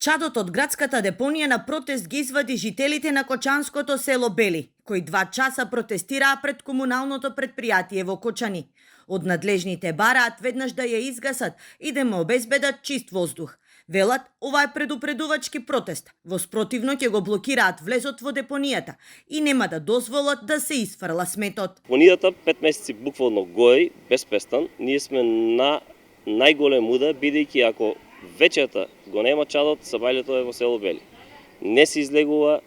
Чадот од градската депонија на протест ги извади жителите на кочанското село Бели, кои 2 часа протестираа пред комуналното предпријатие во Кочани. Од надлежните бараат веднаш да ја изгасат и да му обезбедат чист воздух. Велат, ова е предупредувачки протест. Во спротивно ќе го блокираат влезот во депонијата и нема да дозволат да се изфрла сметот. Депонијата 5 месеци буквално гори без престан. Ние сме на најголем удар, бидејќи ако вечерта го нема чадот, сабајлето е во село Бели. Не се излегува,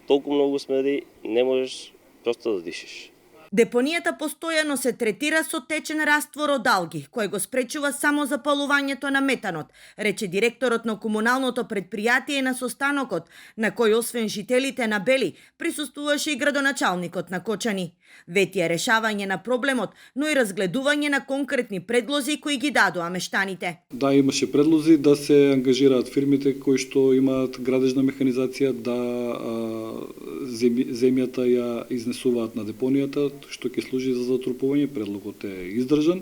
толку многу смрди, не можеш просто да дишиш. Депонијата постојано се третира со течен раствор од алги, кој го спречува само запалувањето на метанот, рече директорот на комуналното предпријатие на состанокот, на кој освен жителите на Бели, присуствуваше и градоначалникот на Кочани. Вети е решавање на проблемот, но и разгледување на конкретни предлози кои ги дадоа мештаните. Да, имаше предлози да се ангажираат фирмите кои што имаат градежна механизација да земјата ја изнесуваат на депонијата, што ќе служи за затрупување. Предлогот е издржан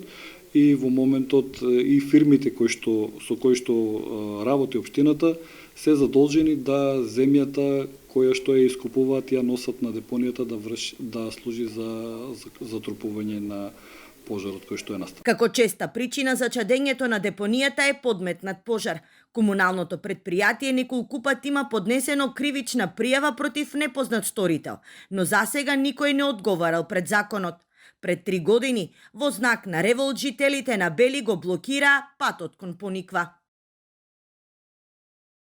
и во моментот и фирмите со кои што работи општината се задолжени да земјата која што ја искупуваат ја носат на депонијата да служи за затрупување на пожарот кој што е настапил. Како честа причина за чадењето на депонијата е подметнат пожар. Комуналното предпријатие неколку пат има поднесено кривична пријава против непознат сторител, но засега никој не одговарал пред законот. Пред 3 години, во знак на револт, жителите на Бели го блокираа патот кон Пониква.